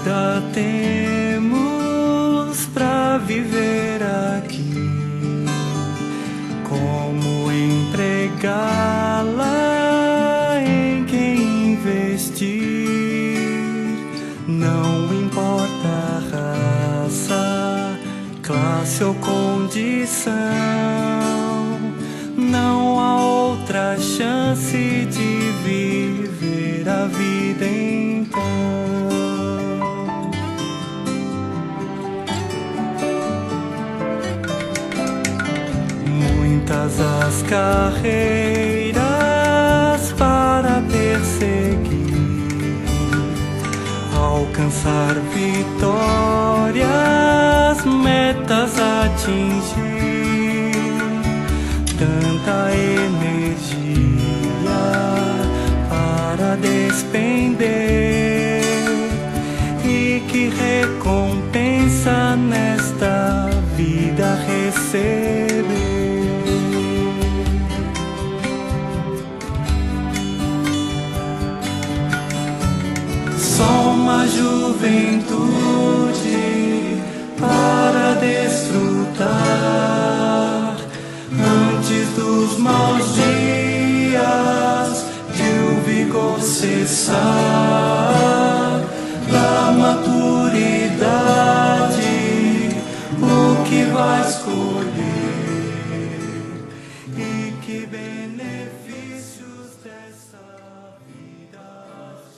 vida temos pra viver aqui? Como empregá-la, em quem investir? Não importa a raça, classe ou condição, não há outra chance de viver a vida então. Muitas as carreiras para perseguir, alcançar vitórias, metas atingir, tanta energia para despender, e que recompensa nesta vida receber. Só uma juventude para desfrutar antes dos maus dias, de o vigor cessar, da maturidade, o que vai escolher, e que benefícios dessa vida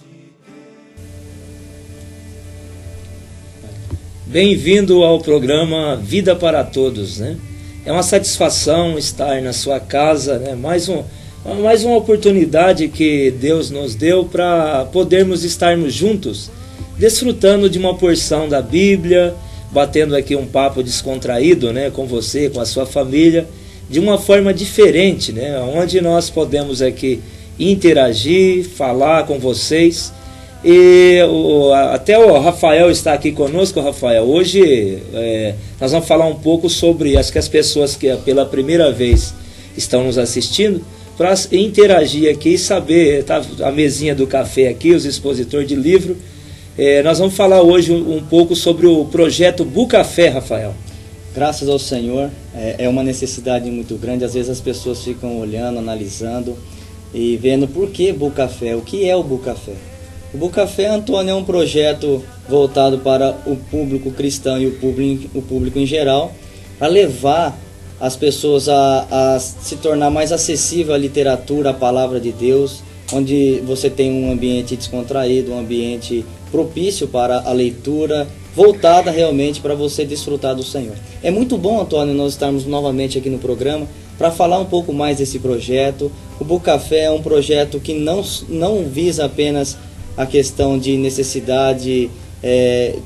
de Bem-vindo ao programa Vida para Todos, né? É uma satisfação estar na sua casa, né? Mais uma oportunidade que Deus nos deu para podermos estarmos juntos, desfrutando de uma porção da Bíblia, batendo aqui um papo descontraído, né? Com você, com a sua família, de uma forma diferente, né? Onde nós podemos aqui interagir, falar com vocês. E até o Rafael está aqui conosco. Rafael, hoje nós vamos falar um pouco sobre, acho que as pessoas que pela primeira vez estão nos assistindo, para interagir aqui e saber, tá a mesinha do café aqui, os expositores de livro. Nós vamos falar hoje um pouco sobre o projeto Bucafé, Rafael. Graças ao Senhor, é uma necessidade muito grande. Às vezes as pessoas ficam olhando, analisando e vendo por que Bucafé, o que é o Bucafé. O Bucafé, Antônio, é um projeto voltado para o público cristão e o público em geral, para levar as pessoas a se tornar mais acessível à literatura, à palavra de Deus, onde você tem um ambiente descontraído, um ambiente propício para a leitura, voltada realmente para você desfrutar do Senhor. É muito bom, Antônio, nós estarmos novamente aqui no programa para falar um pouco mais desse projeto. O Bucafé é um projeto que não visa apenas a questão de necessidade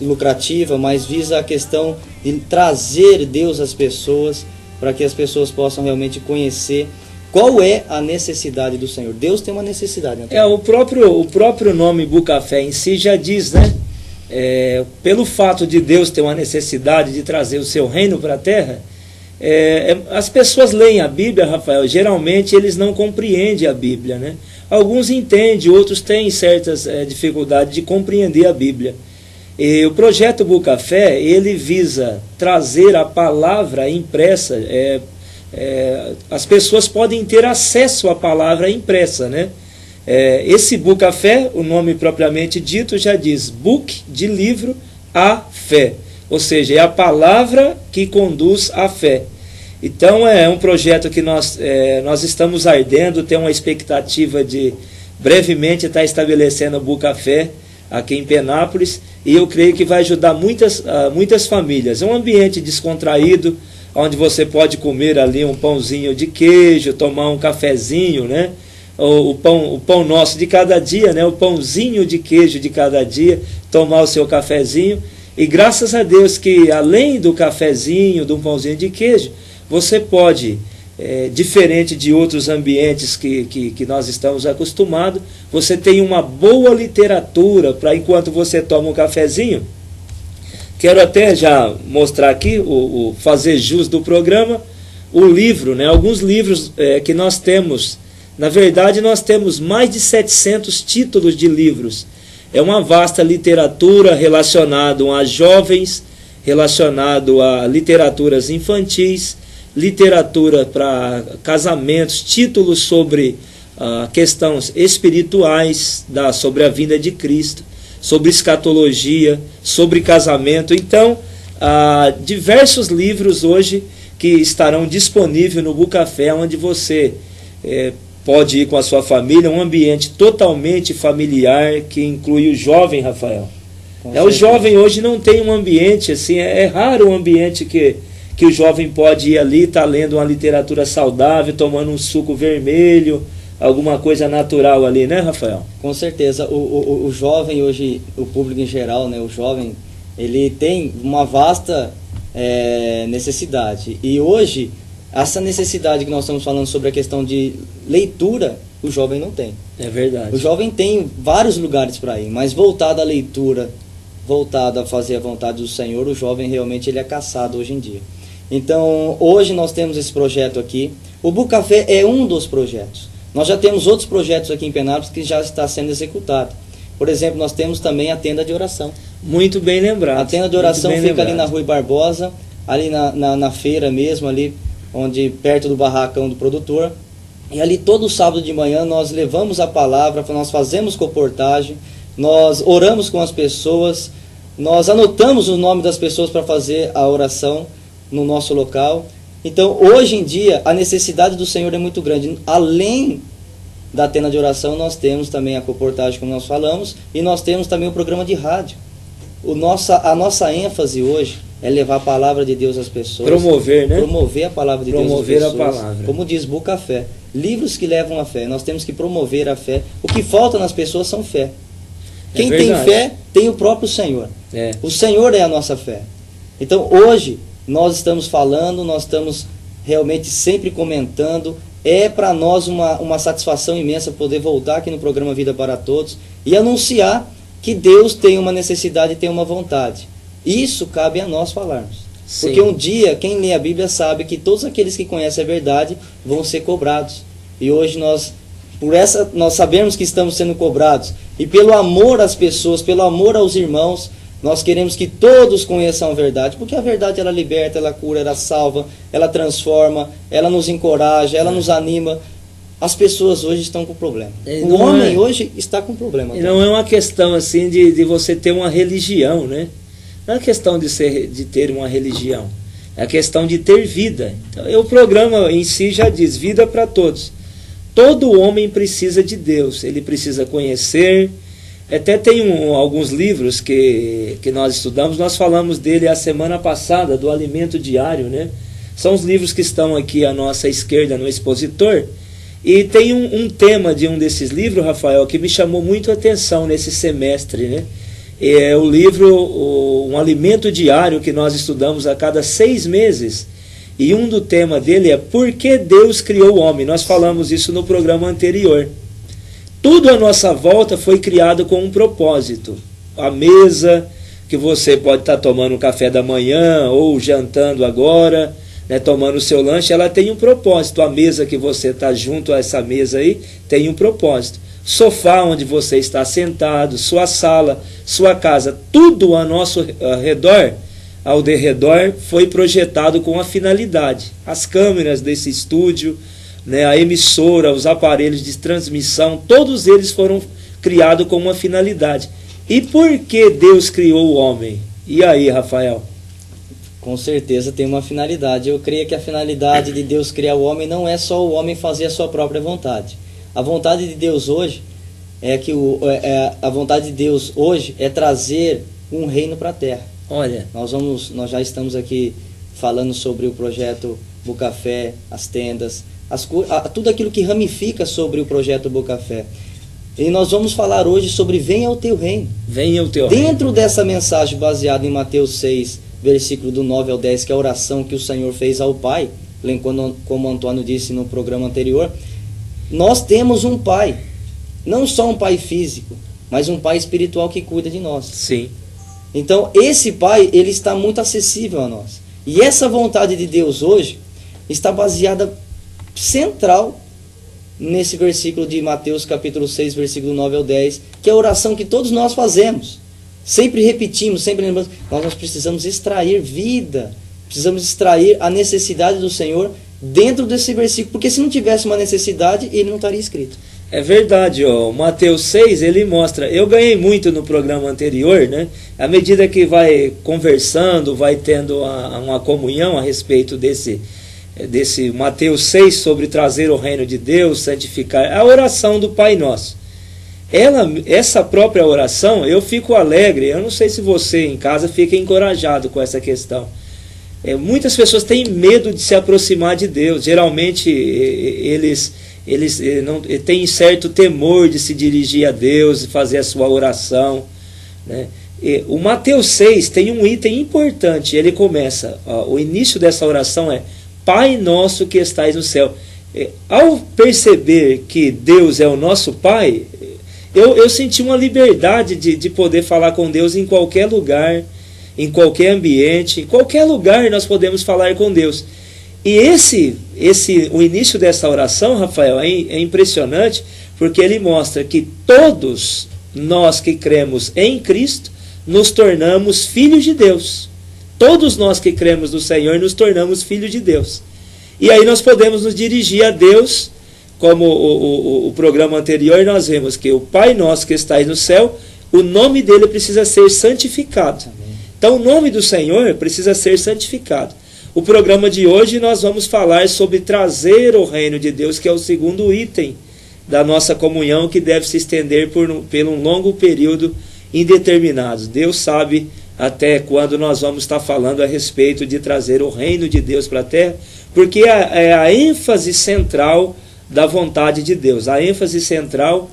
lucrativa, mas visa a questão de trazer Deus às pessoas, para que as pessoas possam realmente conhecer qual é a necessidade do Senhor. Deus tem uma necessidade. O próprio nome Bucafé em si já diz, né? Pelo fato de Deus ter uma necessidade de trazer o seu reino para a terra, as pessoas leem a Bíblia, Rafael, geralmente eles não compreendem a Bíblia, né? Alguns entendem, outros têm certas dificuldades de compreender a Bíblia. E o projeto Bucafé, ele visa trazer a palavra impressa. As pessoas podem ter acesso à palavra impressa, né? Esse Bucafé, o nome propriamente dito, já diz book, de livro, a fé. Ou seja, é a palavra que conduz à fé. Então é um projeto que nós estamos ardendo, tem uma expectativa de brevemente estar estabelecendo o Bucafé aqui em Penápolis, e eu creio que vai ajudar muitas famílias. É um ambiente descontraído, onde você pode comer ali um pãozinho de queijo, tomar um cafezinho, né? O pão nosso de cada dia, né? O pãozinho de queijo de cada dia, tomar o seu cafezinho. E graças a Deus que além do cafezinho, do pãozinho de queijo, você pode, diferente de outros ambientes que nós estamos acostumados, você tem uma boa literatura para enquanto você toma um cafezinho. Quero até já mostrar aqui, fazer jus do programa, o livro, né? Alguns livros que nós temos. Na verdade, nós temos mais de 700 títulos de livros. É uma vasta literatura relacionada a jovens, relacionado a literaturas infantis, literatura para casamentos, títulos sobre questões espirituais, sobre a vinda de Cristo, sobre escatologia, sobre casamento. Então, há diversos livros hoje que estarão disponíveis no Bucafé, onde você pode ir com a sua família, um ambiente totalmente familiar, que inclui o jovem, Rafael. O jovem hoje não tem um ambiente assim, é raro um ambiente que o jovem pode ir ali, tá lendo uma literatura saudável, tomando um suco vermelho, alguma coisa natural ali, né, Rafael? Com certeza. O jovem hoje, o público em geral, né, o jovem, ele tem uma vasta necessidade. E hoje, essa necessidade que nós estamos falando sobre a questão de leitura, o jovem não tem. É verdade. O jovem tem vários lugares para ir, mas voltado à leitura, voltado a fazer a vontade do Senhor, o jovem realmente ele é caçado hoje em dia. Então, hoje nós temos esse projeto aqui. O Bucafé é um dos projetos. Nós já temos outros projetos aqui em Penápolis que já está sendo executado. Por exemplo, nós temos também a tenda de oração. Muito bem lembrado. A tenda de oração fica ali na Rui Barbosa, ali na feira mesmo, ali onde perto do barracão do produtor. E ali todo sábado de manhã nós levamos a palavra, nós fazemos comportagem, nós oramos com as pessoas, nós anotamos o nome das pessoas para fazer a oração no nosso local. Então, hoje em dia, a necessidade do Senhor é muito grande. Além da tenda de oração, nós temos também a comportagem, como nós falamos, e nós temos também o programa de rádio. A nossa ênfase hoje é levar a palavra de Deus às pessoas. Promover, né? Promover a palavra de Deus às pessoas. Promover a palavra. Como diz Bucafé, livros que levam à fé. Nós temos que promover a fé. O que falta nas pessoas são fé. Quem tem fé, tem o próprio Senhor. O Senhor é a nossa fé. Então, hoje, nós estamos falando, nós estamos realmente sempre comentando. É para nós uma satisfação imensa poder voltar aqui no programa Vida para Todos e anunciar que Deus tem uma necessidade e tem uma vontade. Isso cabe a nós falarmos. Sim. Porque um dia, quem lê a Bíblia sabe que todos aqueles que conhecem a verdade vão ser cobrados. E hoje nós sabemos que estamos sendo cobrados. E pelo amor às pessoas, pelo amor aos irmãos, nós queremos que todos conheçam a verdade, porque a verdade ela liberta, ela cura, ela salva, ela transforma, ela nos encoraja, ela nos anima. As pessoas hoje estão com problema. O homem hoje está com problema. E não é uma questão assim de você ter uma religião, né? Não é questão de ter uma religião. É a questão de ter vida. Então, o programa em si já diz, vida para todos. Todo homem precisa de Deus, ele precisa conhecer. Até tem alguns livros que nós estudamos, nós falamos dele a semana passada, do Alimento Diário, né? São os livros que estão aqui à nossa esquerda no expositor. E tem um tema de um desses livros, Rafael, que me chamou muito a atenção nesse semestre, né? É o livro Um Alimento Diário, que nós estudamos a cada 6 meses. E do tema dele é Por que Deus criou o homem? Nós falamos isso no programa anterior. Tudo à nossa volta foi criado com um propósito. A mesa, que você pode estar tomando café da manhã ou jantando agora, né, tomando o seu lanche, ela tem um propósito. A mesa que você está junto a essa mesa aí tem um propósito. Sofá onde você está sentado, sua sala, sua casa, tudo ao nosso redor, ao derredor, foi projetado com a finalidade. As câmeras desse estúdio, né, a emissora, os aparelhos de transmissão, todos eles foram criados com uma finalidade. E por que Deus criou o homem? E aí, Rafael? Com certeza tem uma finalidade. Eu creio que a finalidade de Deus criar o homem não é só o homem fazer a sua própria vontade. A vontade de Deus hoje a vontade de Deus hoje é trazer um reino para a terra. Olha, nós já estamos aqui falando sobre o projeto Bucafé, as tendas, tudo aquilo que ramifica sobre o projeto Bucafé. E nós vamos falar hoje sobre Venha o Teu Reino. Venha o Teu Reino. Dentro dessa mensagem baseada em Mateus 6, versículo do 9 ao 10, que é a oração que o Senhor fez ao Pai, como o Antônio disse no programa anterior, nós temos um Pai, não só um Pai físico, mas um Pai espiritual que cuida de nós. Sim. Então, esse Pai, ele está muito acessível a nós. E essa vontade de Deus hoje está baseada central nesse versículo de Mateus capítulo 6, versículo 9 ao 10, que é a oração que todos nós fazemos. Sempre repetimos, sempre lembramos, nós precisamos extrair vida, precisamos extrair a necessidade do Senhor dentro desse versículo, porque se não tivesse uma necessidade, ele não estaria escrito. É verdade, ó. O Mateus 6, ele mostra, eu ganhei muito no programa anterior, né? À medida que vai conversando, vai tendo uma comunhão a respeito desse Mateus 6, sobre trazer o reino de Deus, santificar, a oração do Pai Nosso. Essa própria oração, eu fico alegre, eu não sei se você em casa fica encorajado com essa questão. Muitas pessoas têm medo de se aproximar de Deus, geralmente eles não têm certo temor de se dirigir a Deus e fazer a sua oração, né? O Mateus 6 tem um item importante, ele começa, o início dessa oração é: Pai nosso que estais no céu. Ao perceber que Deus é o nosso Pai, eu senti uma liberdade de poder falar com Deus em qualquer lugar, em qualquer ambiente, em qualquer lugar nós podemos falar com Deus. E o início dessa oração, Rafael, é impressionante, porque ele mostra que todos nós que cremos em Cristo nos tornamos filhos de Deus. Todos nós que cremos no Senhor nos tornamos filhos de Deus. E aí nós podemos nos dirigir a Deus, como o programa anterior nós vimos que o Pai Nosso que estais no céu, o nome dele precisa ser santificado. Então o nome do Senhor precisa ser santificado. O programa de hoje nós vamos falar sobre trazer o reino de Deus, que é o segundo item da nossa comunhão, que deve se estender por um longo período indeterminado. Deus sabe até quando nós vamos estar falando a respeito de trazer o reino de Deus para a terra, porque é a ênfase central da vontade de Deus. A ênfase central,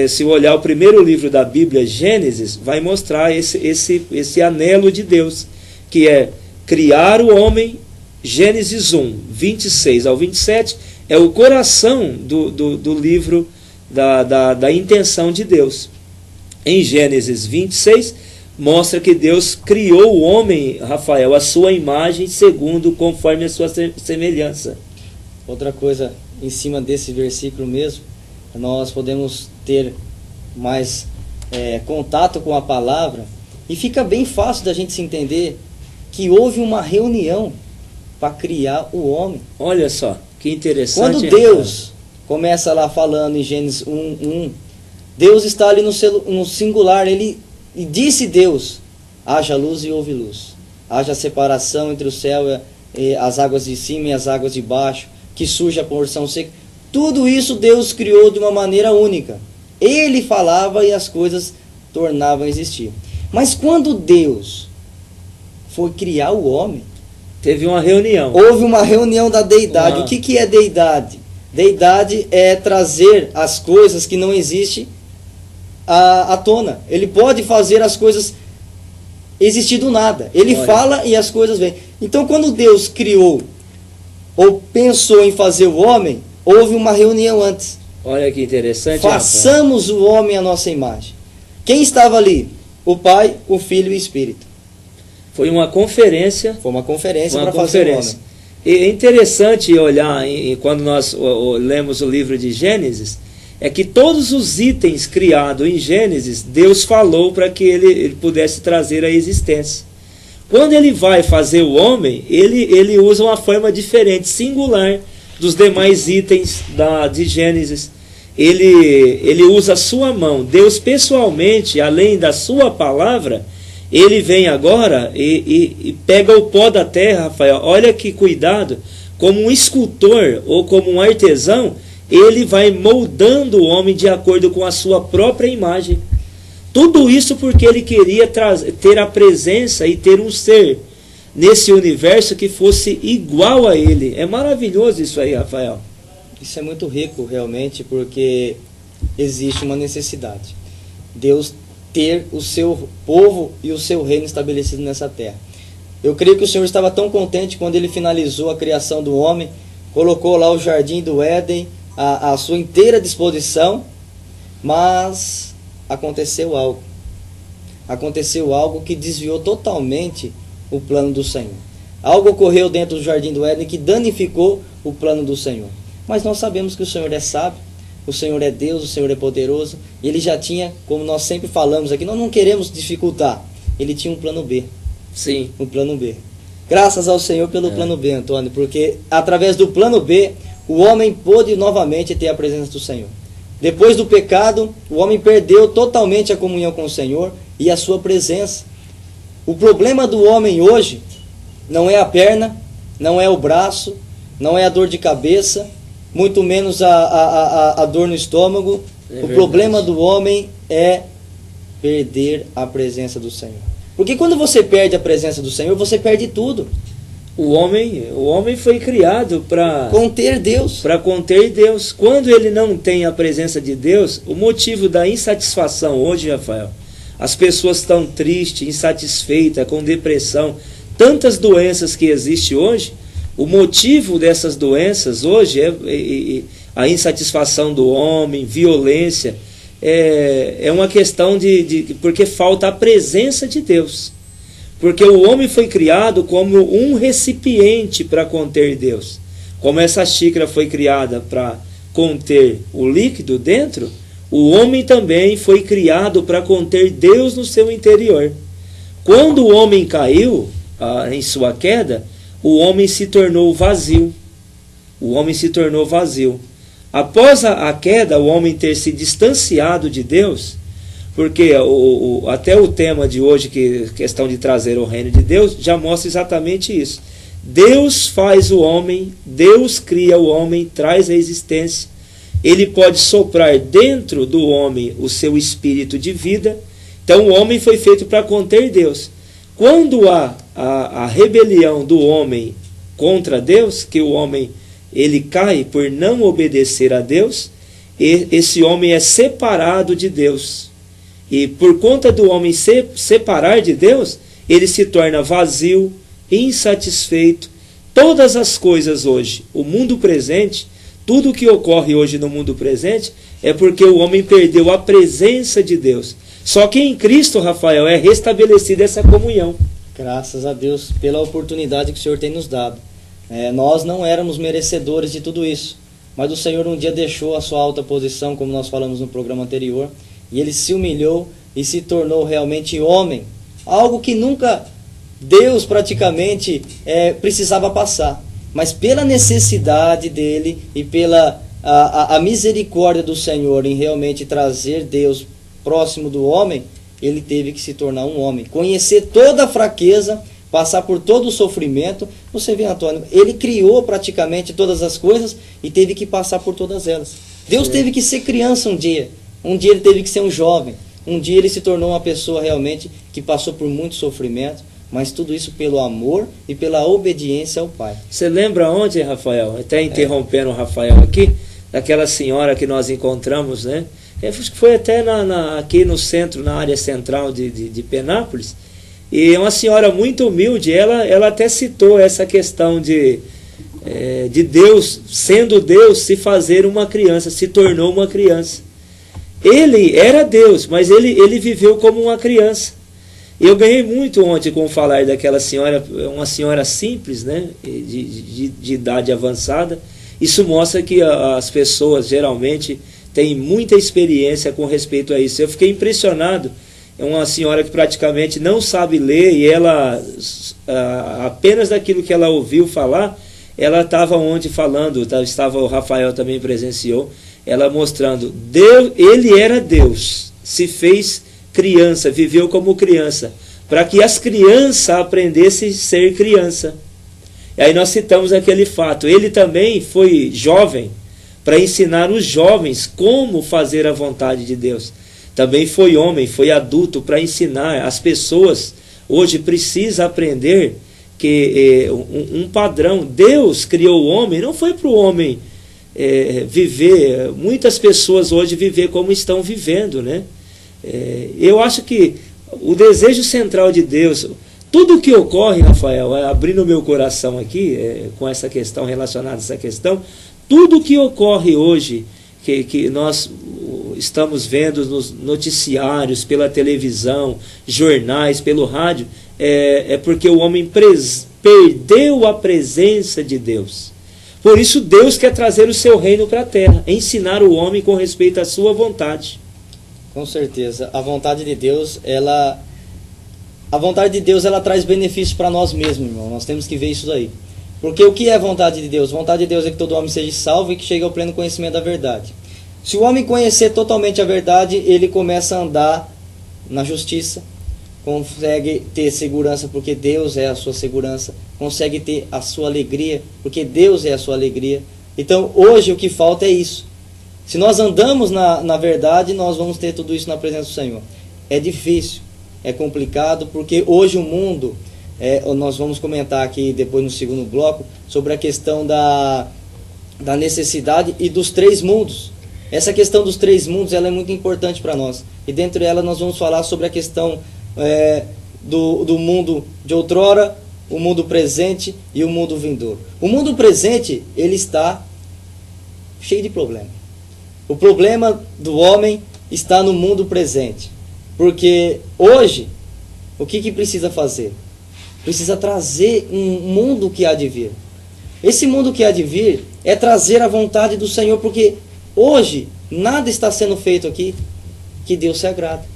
se olhar o primeiro livro da Bíblia, Gênesis, vai mostrar esse anelo de Deus, que é criar o homem. Gênesis 1, 26 ao 27, é o coração do livro da intenção de Deus. Em Gênesis 26, mostra que Deus criou o homem, Rafael, a sua imagem, conforme a sua semelhança. Outra coisa, em cima desse versículo mesmo, nós podemos ter mais contato com a palavra, e fica bem fácil da gente se entender que houve uma reunião para criar o homem. Olha só, que interessante. Quando Deus começa lá falando em Gênesis 1, Deus está ali no singular, e disse Deus, haja luz e houve luz. Haja separação entre o céu e as águas de cima e as águas de baixo, que surja a porção seca. Tudo isso Deus criou de uma maneira única. Ele falava e as coisas tornavam a existir. Mas quando Deus foi criar o homem, teve uma reunião. Houve uma reunião da deidade. O que é deidade? Deidade é trazer as coisas que não existem à tona. Ele pode fazer as coisas existir do nada. Ele fala e as coisas vêm. Então, quando Deus criou ou pensou em fazer o homem, houve uma reunião antes. Olha que interessante. Façamos o homem à nossa imagem. Quem estava ali? O Pai, o Filho e o Espírito. Foi uma conferência. Foi uma conferência para fazer o homem. E é interessante olhar, quando nós lemos o livro de Gênesis, é que todos os itens criados em Gênesis, Deus falou para que ele pudesse trazer a existência. Quando ele vai fazer o homem, ele usa uma forma diferente, singular, dos demais itens de Gênesis. Ele usa a sua mão. Deus pessoalmente, além da sua palavra, ele vem agora e pega o pó da terra, Rafael. Olha que cuidado, como um escultor ou como um artesão, ele vai moldando o homem de acordo com a sua própria imagem. Tudo isso porque ele queria ter a presença e ter um ser nesse universo que fosse igual a ele. É maravilhoso isso aí, Rafael. Isso é muito rico realmente, porque existe uma necessidade. Deus ter o seu povo e o seu reino estabelecido nessa terra. Eu creio que o Senhor estava tão contente quando ele finalizou a criação do homem, colocou lá o jardim do Éden à sua inteira disposição, mas aconteceu algo. Aconteceu algo que desviou totalmente o plano do Senhor. Algo ocorreu dentro do jardim do Éden que danificou o plano do Senhor. Mas nós sabemos que o Senhor é sábio, o Senhor é Deus, o Senhor é poderoso, e Ele já tinha, como nós sempre falamos aqui, nós não queremos dificultar, Ele tinha um plano B. Sim. Um plano B. Graças ao Senhor pelo plano B, Antônio, porque através do plano B, o homem pôde novamente ter a presença do Senhor. Depois do pecado, o homem perdeu totalmente a comunhão com o Senhor e a sua presença. O problema do homem hoje não é a perna, não é o braço, não é a dor de cabeça, muito menos a dor no estômago. O problema do homem é perder a presença do Senhor. Porque quando você perde a presença do Senhor, você perde tudo. O homem foi criado para conter Deus. Para conter Deus. Quando ele não tem a presença de Deus, o motivo da insatisfação hoje, Rafael, as pessoas estão tristes, insatisfeitas, com depressão, tantas doenças que existem hoje, o motivo dessas doenças hoje é a insatisfação do homem, violência, é uma questão porque falta a presença de Deus. Porque o homem foi criado como um recipiente para conter Deus. Como essa xícara foi criada para conter o líquido dentro, o homem também foi criado para conter Deus no seu interior. Quando o homem caiu em sua queda, o homem se tornou vazio. O homem se tornou vazio. Após a queda, o homem ter se distanciado de Deus, porque até o tema de hoje, que questão de trazer o reino de Deus, já mostra exatamente isso. Deus faz o homem, Deus cria o homem, traz a existência. Ele pode soprar dentro do homem o seu espírito de vida. Então o homem foi feito para conter Deus. Quando há a rebelião do homem contra Deus, que o homem ele cai por não obedecer a Deus, esse homem é separado de Deus. E por conta do homem se separar de Deus, ele se torna vazio, insatisfeito. Todas as coisas hoje, o mundo presente, tudo o que ocorre hoje no mundo presente, é porque o homem perdeu a presença de Deus. Só que em Cristo, Rafael, é restabelecida essa comunhão. Graças a Deus pela oportunidade que o Senhor tem nos dado. Nós não éramos merecedores de tudo isso, mas o Senhor um dia deixou a sua alta posição, como nós falamos no programa anterior, e Ele se humilhou e se tornou realmente homem. Algo que nunca Deus praticamente precisava passar. Mas pela necessidade dele e pela a misericórdia do Senhor em realmente trazer Deus próximo do homem, ele teve que se tornar um homem. Conhecer toda a fraqueza, passar por todo o sofrimento. Você vê, Antônio, ele criou praticamente todas as coisas e teve que passar por todas elas. Deus teve que ser criança um dia. Um dia ele teve que ser um jovem. Um dia ele se tornou uma pessoa realmente que passou por muito sofrimento, mas tudo isso pelo amor e pela obediência ao Pai. Você lembra ontem, Rafael, até interrompendo o Rafael aqui, daquela senhora que nós encontramos, né? Acho que foi até aqui no centro, na área central de Penápolis, e uma senhora muito humilde, ela até citou essa questão de Deus, sendo Deus, se fazer uma criança, se tornou uma criança. Ele era Deus, mas ele viveu como uma criança. Eu ganhei muito ontem com falar daquela senhora, uma senhora simples, né, de idade avançada. Isso mostra que as pessoas geralmente têm muita experiência com respeito a isso. Eu fiquei impressionado. É uma senhora que praticamente não sabe ler e ela, apenas daquilo que ela ouviu falar, ela estava ontem falando, o Rafael também presenciou, ela mostrando, Deus, ele era Deus, se fez criança, viveu como criança, para que as crianças aprendessem a ser criança. E aí nós citamos aquele fato, ele também foi jovem, para ensinar os jovens como fazer a vontade de Deus. Também foi homem, foi adulto, para ensinar as pessoas, hoje precisa aprender que um padrão, Deus criou o homem, não foi para o homem viver, muitas pessoas hoje viver como estão vivendo, né? Eu acho que o desejo central de Deus, tudo que ocorre, Rafael, abrindo o meu coração aqui, com essa questão, relacionada a essa questão, tudo que ocorre hoje, que nós estamos vendo nos noticiários, pela televisão, jornais, pelo rádio, é porque o homem perdeu a presença de Deus. Por isso Deus quer trazer o seu reino para a terra, ensinar o homem com respeito à sua vontade. Com certeza, a vontade de Deus, ela traz benefícios para nós mesmos, irmão. Nós temos que ver isso daí. Porque o que é a vontade de Deus? A vontade de Deus é que todo homem seja salvo e que chegue ao pleno conhecimento da verdade. Se o homem conhecer totalmente a verdade, ele começa a andar na justiça, consegue ter segurança porque Deus é a sua segurança, consegue ter a sua alegria porque Deus é a sua alegria. Então hoje o que falta é isso. Se nós andamos na verdade, nós vamos ter tudo isso na presença do Senhor. É difícil, é complicado, porque hoje o mundo, nós vamos comentar aqui depois no segundo bloco, sobre a questão da necessidade e dos três mundos. Essa questão dos três mundos, ela é muito importante para nós. E dentro dela nós vamos falar sobre a questão do mundo de outrora, o mundo presente e o mundo vindouro. O mundo presente, ele está cheio de problemas. O problema do homem está no mundo presente. Porque hoje, o que precisa fazer? Precisa trazer um mundo que há de vir. Esse mundo que há de vir é trazer a vontade do Senhor, porque hoje nada está sendo feito aqui que Deus se agrada.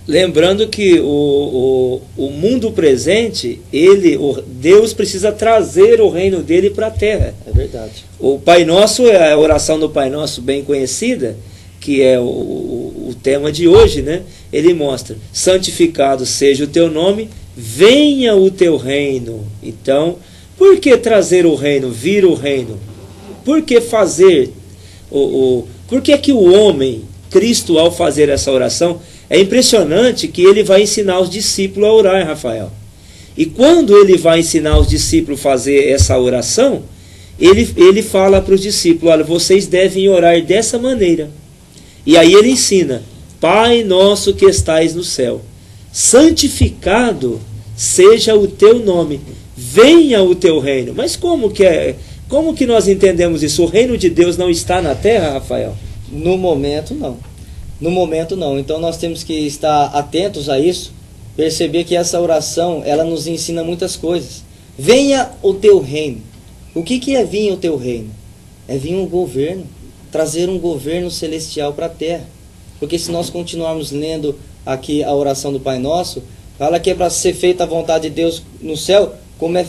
Lembrando que o mundo presente, Deus precisa trazer o reino dele para a terra. É verdade. O Pai Nosso, é a oração do Pai Nosso bem conhecida, que é o tema de hoje, né? Ele mostra: santificado seja o teu nome, venha o teu reino. Então, por que trazer o reino, vir o reino? Por que fazer? Por que o homem, Cristo, ao fazer essa oração, é impressionante que ele vai ensinar os discípulos a orar, Rafael. E quando ele vai ensinar os discípulos a fazer essa oração, ele fala para os discípulos: olha, vocês devem orar dessa maneira. E aí ele ensina: Pai nosso que estais no céu, santificado seja o teu nome, venha o teu reino. Mas como que nós entendemos isso? O reino de Deus não está na terra, Rafael? No momento não. No momento não. Então nós temos que estar atentos a isso, perceber que essa oração, ela nos ensina muitas coisas. Venha o teu reino. O que é vir o teu reino? É vir um governo, trazer um governo celestial para a terra. Porque se nós continuarmos lendo aqui a oração do Pai Nosso, fala que é para ser feita a vontade de Deus no céu, como é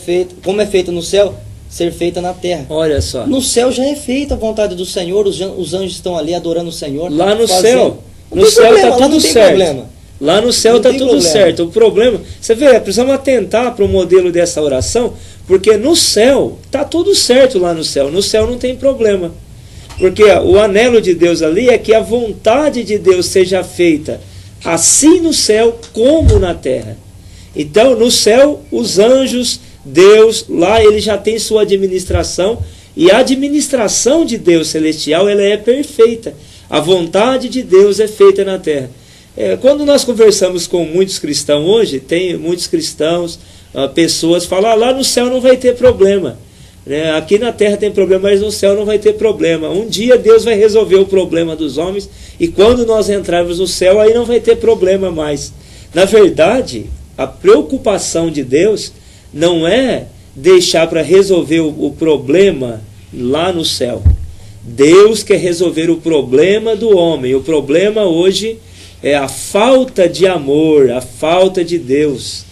feita no céu, ser feita na terra. Olha só. No céu já é feita a vontade do Senhor, os anjos estão ali adorando o Senhor. Lá no céu está tudo certo. Lá no céu está tudo certo. O problema, você vê, precisamos atentar para o modelo dessa oração, porque no céu está tudo certo lá no céu. No céu não tem problema. Porque o anelo de Deus ali é que a vontade de Deus seja feita assim no céu como na terra. Então, no céu, os anjos, Deus, lá ele já tem sua administração, e a administração de Deus celestial, ela é perfeita. A vontade de Deus é feita na terra. Quando nós conversamos com muitos cristãos hoje, tem muitos cristãos, pessoas falam: lá no céu não vai ter problema. Aqui na terra tem problema, mas no céu não vai ter problema. Um dia Deus vai resolver o problema dos homens, e quando nós entrarmos no céu, aí não vai ter problema mais. Na verdade, a preocupação de Deus não é deixar para resolver o problema lá no céu. Deus quer resolver o problema do homem. O problema hoje é a falta de amor, a falta de Deus,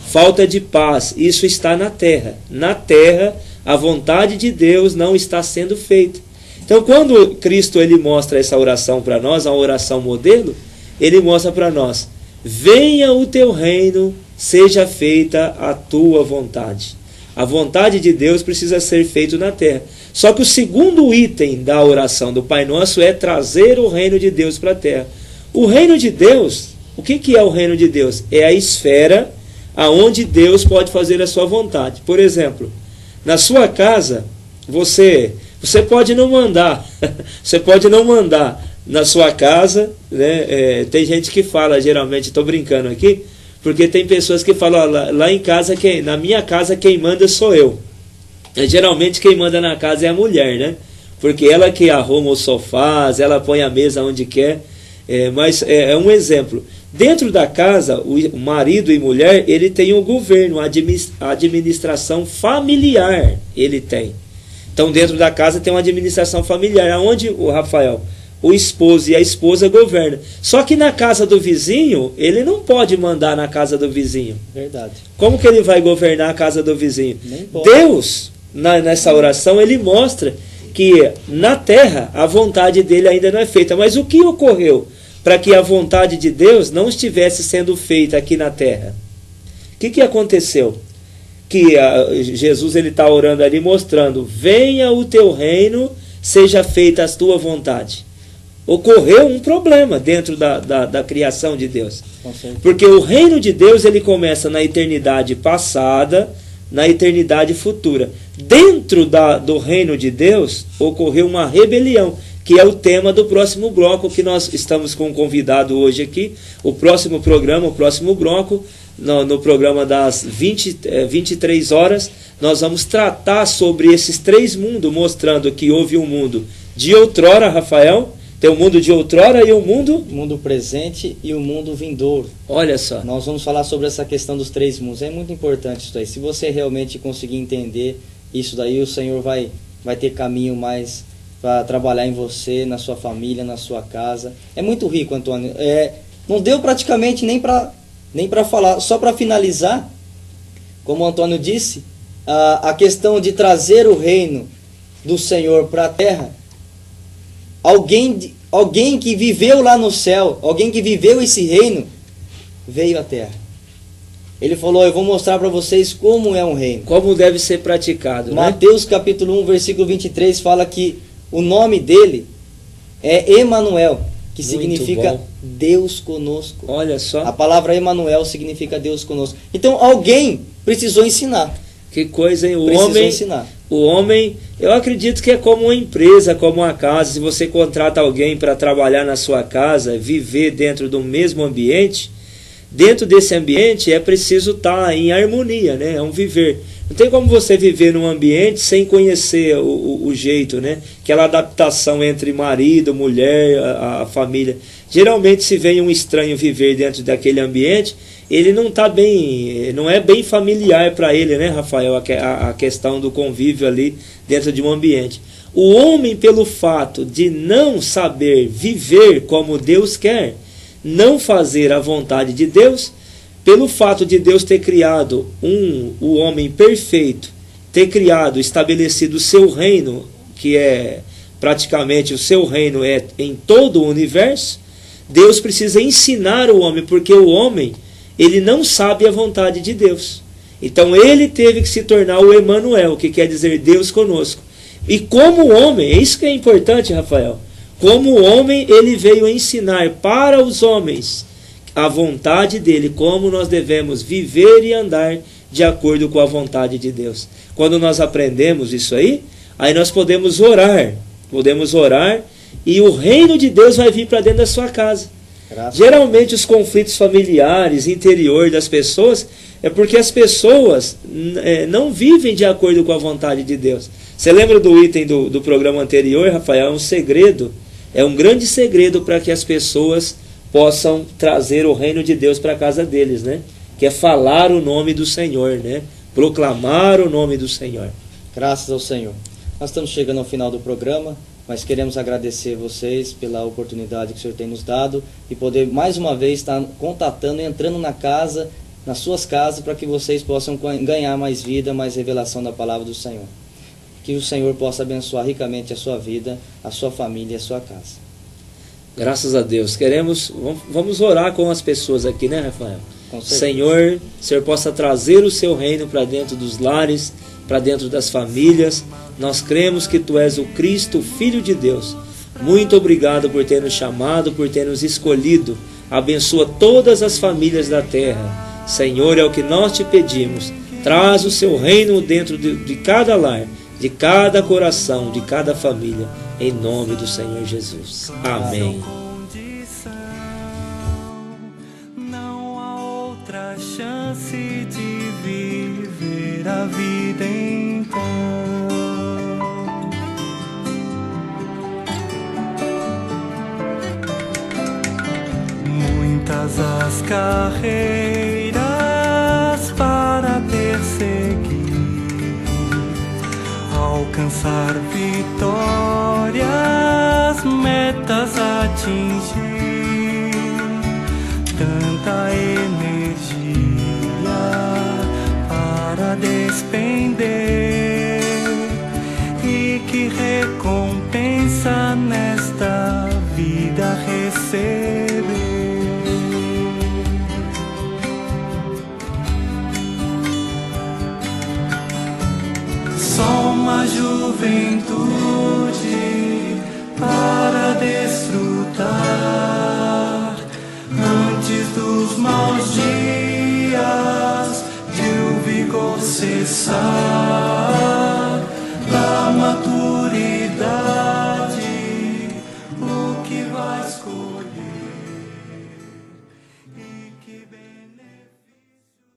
falta de paz. Isso está na terra. Na terra, a vontade de Deus não está sendo feita. Então, quando Cristo ele mostra essa oração para nós, a oração modelo, ele mostra para nós: venha o teu reino, seja feita a tua vontade. A vontade de Deus precisa ser feita na terra. Só que o segundo item da oração do Pai Nosso é trazer o reino de Deus para a terra. O reino de Deus, o que é o reino de Deus? É a esfera aonde Deus pode fazer a sua vontade. Por exemplo, na sua casa, você pode não mandar, você pode não mandar na sua casa, né? Tem gente que fala, geralmente, estou brincando aqui, porque tem pessoas que falam: lá em casa, na minha casa quem manda sou eu. Geralmente quem manda na casa é a mulher, né? Porque ela que arruma os sofás, ela põe a mesa onde quer. Mas é um exemplo. Dentro da casa, o marido e mulher, ele tem um governo, a administração familiar ele tem. Então dentro da casa tem uma administração familiar, onde o Rafael, o esposo e a esposa governam. Só que na casa do vizinho, ele não pode mandar na casa do vizinho. Verdade. Como que ele vai governar a casa do vizinho? Nem pode. Deus, nessa oração, ele mostra que na terra a vontade dele ainda não é feita. Mas o que ocorreu para que a vontade de Deus não estivesse sendo feita aqui na terra? O que aconteceu? Que Jesus está orando ali mostrando: venha o teu reino, seja feita a tua vontade. Ocorreu um problema dentro da criação de Deus. Porque o reino de Deus ele começa na eternidade passada, na eternidade futura. Dentro do reino de Deus ocorreu uma rebelião, que é o tema do próximo bloco, que nós estamos com um convidado hoje aqui. O próximo programa, o próximo bloco, no programa das 23 horas, nós vamos tratar sobre esses três mundos, mostrando que houve um mundo de outrora, Rafael. Tem o mundo de outrora e o mundo presente e o mundo vindouro. Olha só. Nós vamos falar sobre essa questão dos três mundos. É muito importante isso daí. Se você realmente conseguir entender isso daí, o Senhor vai ter caminho mais para trabalhar em você, na sua família, na sua casa. É muito rico, Antônio. Não deu praticamente nem para falar. Só para finalizar, como o Antônio disse, a questão de trazer o reino do Senhor para a terra. Alguém que viveu lá no céu, alguém que viveu esse reino, veio à terra. Ele falou: eu vou mostrar para vocês como é um reino. Como deve ser praticado. Mateus capítulo 1, versículo 23 fala que o nome dele é Emanuel, que Muito significa bom. Deus conosco. Olha só. A palavra Emanuel significa Deus conosco. Então alguém precisou ensinar. Que coisa, hein? Ensinar. O homem, eu acredito que é como uma empresa, como uma casa. Se você contrata alguém para trabalhar na sua casa, viver dentro do mesmo ambiente, dentro desse ambiente é preciso estar em harmonia, né? É um viver. Não tem como você viver num ambiente sem conhecer o jeito, né? Aquela adaptação entre marido, mulher, a família. Geralmente, se vem um estranho viver dentro daquele ambiente, ele não está bem, não é bem familiar para ele, né, Rafael? A questão do convívio ali dentro de um ambiente. O homem, pelo fato de não saber viver como Deus quer, não fazer a vontade de Deus, pelo fato de Deus ter criado o homem perfeito, ter criado, estabelecido o seu reino, que é praticamente o seu reino é em todo o universo, Deus precisa ensinar o homem, porque o homem, ele não sabe a vontade de Deus. Então ele teve que se tornar o Emanuel, que quer dizer Deus conosco. E como homem, é isso que é importante, Rafael, como homem ele veio ensinar para os homens a vontade dele, como nós devemos viver e andar de acordo com a vontade de Deus. Quando nós aprendemos isso aí nós podemos orar e o reino de Deus vai vir para dentro da sua casa. Geralmente os conflitos familiares, interior das pessoas, é porque as pessoas não vivem de acordo com a vontade de Deus. Você lembra do item do programa anterior, Rafael? É um segredo, é um grande segredo para que as pessoas possam trazer o reino de Deus para a casa deles, né? Que é falar o nome do Senhor, né? Proclamar o nome do Senhor. Graças ao Senhor. Nós estamos chegando ao final do programa, mas queremos agradecer vocês pela oportunidade que o Senhor tem nos dado e poder mais uma vez estar contatando, entrando nas suas casas, para que vocês possam ganhar mais vida, mais revelação da palavra do Senhor. Que o Senhor possa abençoar ricamente a sua vida, a sua família e a sua casa. Graças a Deus. Vamos orar com as pessoas aqui, né, Rafael? Com certeza. Senhor, o Senhor possa trazer o seu reino para dentro dos lares, para dentro das famílias. Nós cremos que Tu és o Cristo, o Filho de Deus. Muito obrigado por ter nos chamado, por ter nos escolhido. Abençoa todas as famílias da terra. Senhor, é o que nós Te pedimos. Traz o Seu reino dentro de cada lar, de cada coração, de cada família. Em nome do Senhor Jesus. Amém. Não há outra chance de viver a vida então. Muitas as carreiras para perseguir, alcançar vitórias, metas atingir, tanta energia para despender, e que recompensa nesta vida receber. Só uma juventude para desfrutar antes dos maus dias de o vigor cessar.